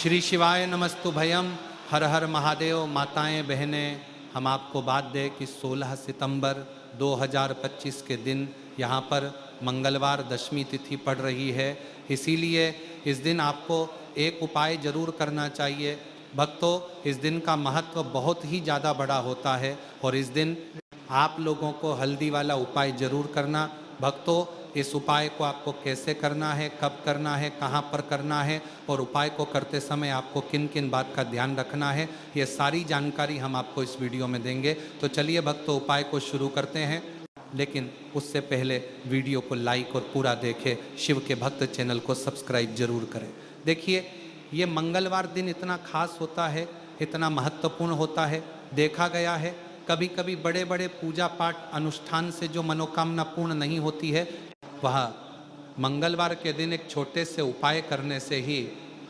श्री शिवाय नमस्तु भयम। हर हर महादेव। माताएं बहनें, हम आपको बात दें कि 16 सितंबर 2025 के दिन यहाँ पर मंगलवार दशमी तिथि पड़ रही है। इसीलिए इस दिन आपको एक उपाय जरूर करना चाहिए। भक्तों, इस दिन का महत्व बहुत ही ज़्यादा बड़ा होता है और इस दिन आप लोगों को हल्दी वाला उपाय जरूर करना। भक्तों, इस उपाय को आपको कैसे करना है, कब करना है, कहाँ पर करना है और उपाय को करते समय आपको किन किन बात का ध्यान रखना है, ये सारी जानकारी हम आपको इस वीडियो में देंगे। तो चलिए भक्तों, उपाय को शुरू करते हैं। लेकिन उससे पहले वीडियो को लाइक और पूरा देखें। शिव के भक्त चैनल को सब्सक्राइब जरूर करें। देखिए, ये मंगलवार दिन इतना खास होता है, इतना महत्वपूर्ण होता है। देखा गया है कभी कभी बड़े बड़े पूजा पाठ अनुष्ठान से जो मनोकामना पूर्ण नहीं होती है, वह मंगलवार के दिन एक छोटे से उपाय करने से ही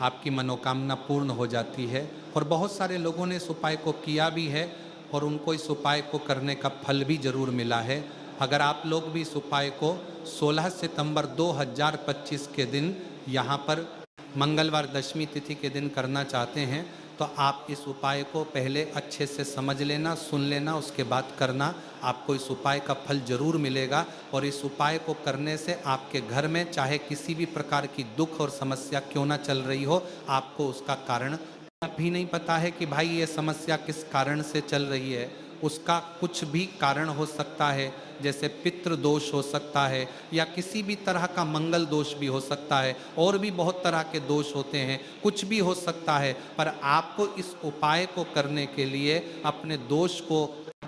आपकी मनोकामना पूर्ण हो जाती है। और बहुत सारे लोगों ने इस उपाय को किया भी है और उनको इस उपाय को करने का फल भी जरूर मिला है। अगर आप लोग भी इस उपाय को 16 सितंबर 2025 के दिन यहाँ पर मंगलवार दशमी तिथि के दिन करना चाहते हैं, तो आप इस उपाय को पहले अच्छे से समझ लेना, सुन लेना, उसके बाद करना। आपको इस उपाय का फल जरूर मिलेगा। और इस उपाय को करने से आपके घर में चाहे किसी भी प्रकार की दुख और समस्या क्यों ना चल रही हो, आपको उसका कारण भी नहीं पता है कि भाई ये समस्या किस कारण से चल रही है। उसका कुछ भी कारण हो सकता है, जैसे पितृ दोष हो सकता है या किसी भी तरह का मंगल दोष भी हो सकता है, और भी बहुत तरह के दोष होते हैं, कुछ भी हो सकता है। पर आपको इस उपाय को करने के लिए अपने दोष को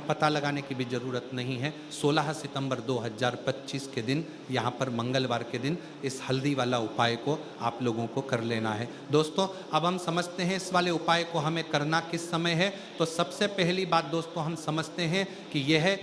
पता लगाने की भी ज़रूरत नहीं है। 16 सितंबर 2025 के दिन यहाँ पर मंगलवार के दिन इस हल्दी वाला उपाय को आप लोगों को कर लेना है। दोस्तों, अब हम समझते हैं इस वाले उपाय को हमें करना किस समय है। तो सबसे पहली बात दोस्तों, हम समझते हैं कि यह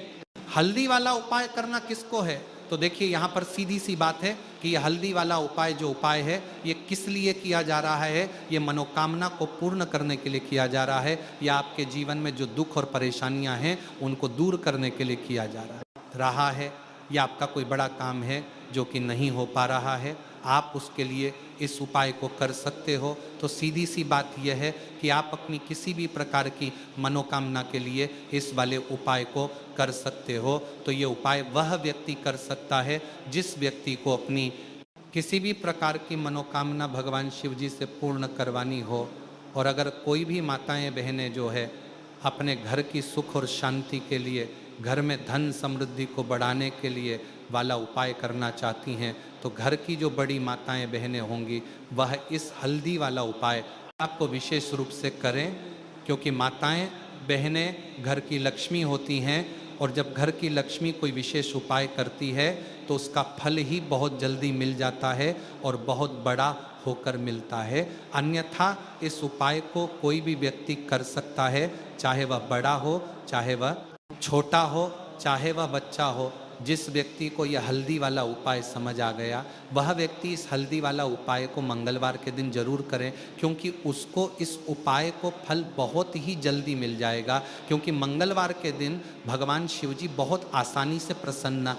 हल्दी वाला उपाय करना किसको है। तो देखिए, यहाँ पर सीधी सी बात है कि यह हल्दी वाला उपाय जो उपाय है, ये किस लिए किया जा रहा है। ये मनोकामना को पूर्ण करने के लिए किया जा रहा है, या आपके जीवन में जो दुख और परेशानियां हैं उनको दूर करने के लिए किया जा रहा है। या आपका कोई बड़ा काम है जो कि नहीं हो पा रहा है, आप उसके लिए इस उपाय को कर सकते हो। तो सीधी सी बात यह है कि आप अपनी किसी भी प्रकार की मनोकामना के लिए इस वाले उपाय को कर सकते हो। तो ये उपाय वह व्यक्ति कर सकता है जिस व्यक्ति को अपनी किसी भी प्रकार की मनोकामना भगवान शिव जी से पूर्ण करवानी हो। और अगर कोई भी माताएं बहनें जो है अपने घर की सुख और शांति के लिए, घर में धन समृद्धि को बढ़ाने के लिए वाला उपाय करना चाहती हैं, तो घर की जो बड़ी माताएं बहनें होंगी वह इस हल्दी वाला उपाय आपको विशेष रूप से करें। क्योंकि माताएं बहनें घर की लक्ष्मी होती हैं, और जब घर की लक्ष्मी कोई विशेष उपाय करती है तो उसका फल ही बहुत जल्दी मिल जाता है और बहुत बड़ा होकर मिलता है। अन्यथा इस उपाय को कोई भी व्यक्ति कर सकता है, चाहे वह बड़ा हो, चाहे वह छोटा हो, चाहे वह बच्चा हो। जिस व्यक्ति को यह हल्दी वाला उपाय समझ आ गया, वह व्यक्ति इस हल्दी वाला उपाय को मंगलवार के दिन जरूर करें, क्योंकि उसको इस उपाय को फल बहुत ही जल्दी मिल जाएगा। क्योंकि मंगलवार के दिन भगवान शिव जी बहुत आसानी से प्रसन्न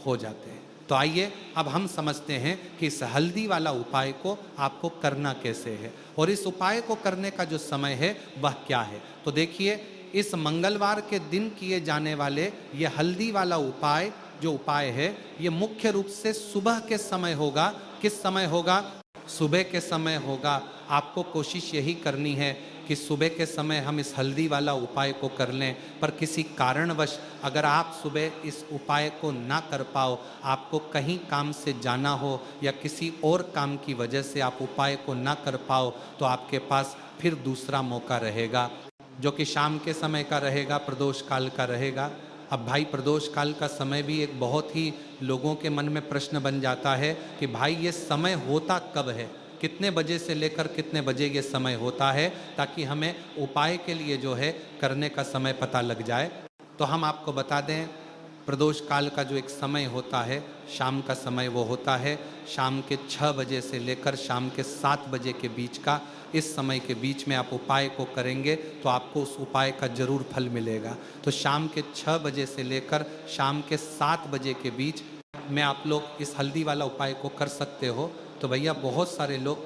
हो जाते हैं। तो आइए अब हम समझते हैं कि इस हल्दी वाला उपाय को आपको करना कैसे है और इस उपाय को करने का जो समय है वह क्या है। तो देखिए, इस मंगलवार के दिन किए जाने वाले ये हल्दी वाला उपाय जो उपाय है, ये मुख्य रूप से सुबह के समय होगा। किस समय होगा? सुबह के समय होगा। आपको कोशिश यही करनी है कि सुबह के समय हम इस हल्दी वाला उपाय को कर लें। पर किसी कारणवश अगर आप सुबह इस उपाय को ना कर पाओ, आपको कहीं काम से जाना हो या किसी और काम की वजह से आप उपाय को ना कर पाओ, तो आपके पास फिर दूसरा मौका रहेगा, जो कि शाम के समय का रहेगा, प्रदोष काल का रहेगा। अब भाई, प्रदोष काल का समय भी एक बहुत ही लोगों के मन में प्रश्न बन जाता है कि भाई ये समय होता कब है, कितने बजे से लेकर कितने बजे ये समय होता है, ताकि हमें उपाय के लिए जो है करने का समय पता लग जाए। तो हम आपको बता दें, प्रदोष काल का जो एक समय होता है, शाम का समय, वो होता है शाम के 6 बजे से लेकर शाम के 7 बजे के बीच का। इस समय के बीच में आप उपाय को करेंगे तो आपको उस उपाय का जरूर फल मिलेगा। तो शाम के 6 बजे से लेकर शाम के 7 बजे के बीच में आप लोग इस हल्दी वाला उपाय को कर सकते हो। तो भैया, बहुत सारे लोग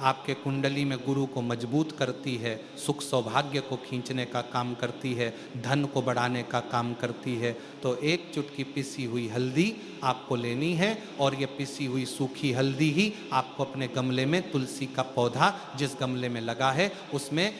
आपके कुंडली में गुरु को मजबूत करती है, सुख सौभाग्य को खींचने का काम करती है, धन को बढ़ाने का काम करती है। तो एक चुटकी पिसी हुई हल्दी आपको लेनी है और ये पिसी हुई सूखी हल्दी ही आपको अपने गमले में, तुलसी का पौधा जिस गमले में लगा है उसमें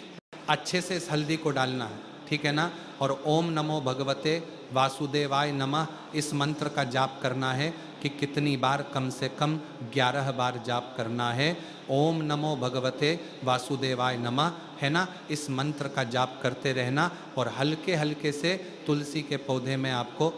अच्छे से इस हल्दी को डालना है, ठीक है ना। और ओम नमो भगवते वासुदेवाय नमः इस मंत्र का जाप करना है कि कितनी बार, कम से कम 11 बार जाप करना है। ओम नमो भगवते वासुदेवाय नमः, है ना, इस मंत्र का जाप करते रहना। और हल्के हल्के से तुलसी के पौधे में आपको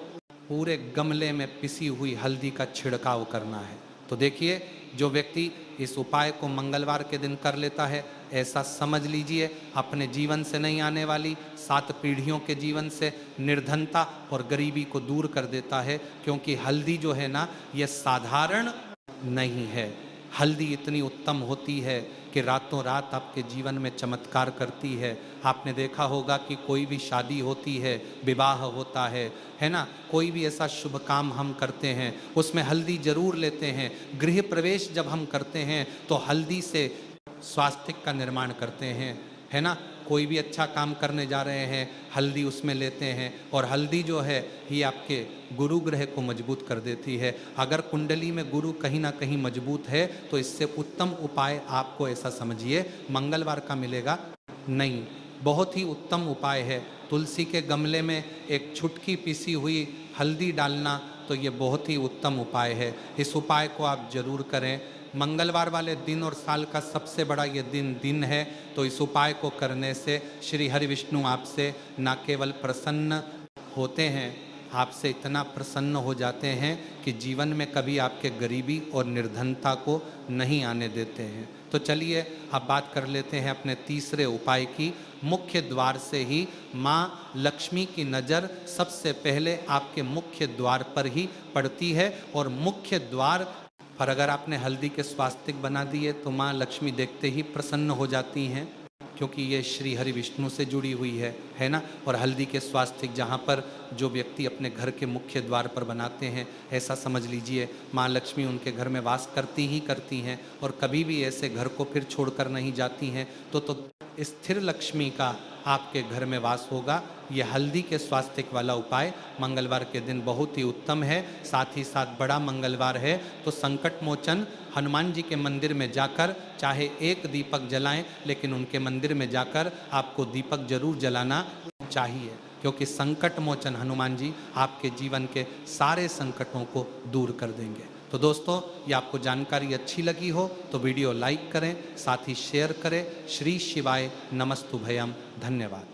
पूरे गमले में पिसी हुई हल्दी का छिड़काव करना है। तो देखिए, जो व्यक्ति इस उपाय को मंगलवार के दिन कर लेता है, ऐसा समझ लीजिए अपने जीवन से नहीं आने वाली 7 पीढ़ियों के जीवन से निर्धनता और गरीबी को दूर कर देता है। क्योंकि हल्दी जो है ना, यह साधारण नहीं है। हल्दी इतनी उत्तम होती है कि रातों रात आपके जीवन में चमत्कार करती है। आपने देखा होगा कि कोई भी शादी होती है, विवाह होता है ना, कोई भी ऐसा शुभ काम हम करते हैं उसमें हल्दी जरूर लेते हैं। गृह प्रवेश जब हम करते हैं तो हल्दी से स्वास्थ्य का निर्माण करते हैं, है ना। कोई भी अच्छा काम करने जा रहे हैं, हल्दी उसमें लेते हैं। और हल्दी जो है ये आपके गुरु ग्रह को मजबूत कर देती है। अगर कुंडली में गुरु कहीं ना कहीं मजबूत है तो इससे उत्तम उपाय आपको, ऐसा समझिए, मंगलवार का मिलेगा नहीं। बहुत ही उत्तम उपाय है। तुलसी के गमले में एक छुटकी पिसी हुई हल्दी डालना, तो ये बहुत ही उत्तम उपाय है। इस उपाय को आप जरूर करें। मंगलवार वाले दिन और साल का सबसे बड़ा ये दिन है। तो इस उपाय को करने से श्री हरि विष्णु आपसे न केवल प्रसन्न होते हैं, आपसे इतना प्रसन्न हो जाते हैं कि जीवन में कभी आपके गरीबी और निर्धनता को नहीं आने देते हैं। तो चलिए अब बात कर लेते हैं अपने तीसरे उपाय की। मुख्य द्वार से ही माँ लक्ष्मी की नज़र सबसे पहले आपके मुख्य द्वार पर ही पड़ती है। और मुख्य द्वार पर अगर आपने हल्दी के स्वास्तिक बना दिए तो माँ लक्ष्मी देखते ही प्रसन्न हो जाती हैं, क्योंकि ये श्री हरि विष्णु से जुड़ी हुई है ना। और हल्दी के स्वास्तिक जहाँ पर जो व्यक्ति अपने घर के मुख्य द्वार पर बनाते हैं, ऐसा समझ लीजिए माँ लक्ष्मी उनके घर में वास करती ही करती हैं और कभी भी ऐसे घर को फिर छोड़कर नहीं जाती हैं। तो स्थिर लक्ष्मी का आपके घर में वास होगा। ये हल्दी के स्वास्तिक वाला उपाय मंगलवार के दिन बहुत ही उत्तम है। साथ ही साथ बड़ा मंगलवार है तो संकट मोचन हनुमान जी के मंदिर में जाकर चाहे एक दीपक जलाएं, लेकिन उनके मंदिर में जाकर आपको दीपक जरूर जलाना चाहिए, क्योंकि संकट मोचन हनुमान जी आपके जीवन के सारे संकटों को दूर कर देंगे। तो दोस्तों, ये आपको जानकारी अच्छी लगी हो तो वीडियो लाइक करें, साथ ही शेयर करें। श्री शिवाय नमस्तुभयम। धन्यवाद।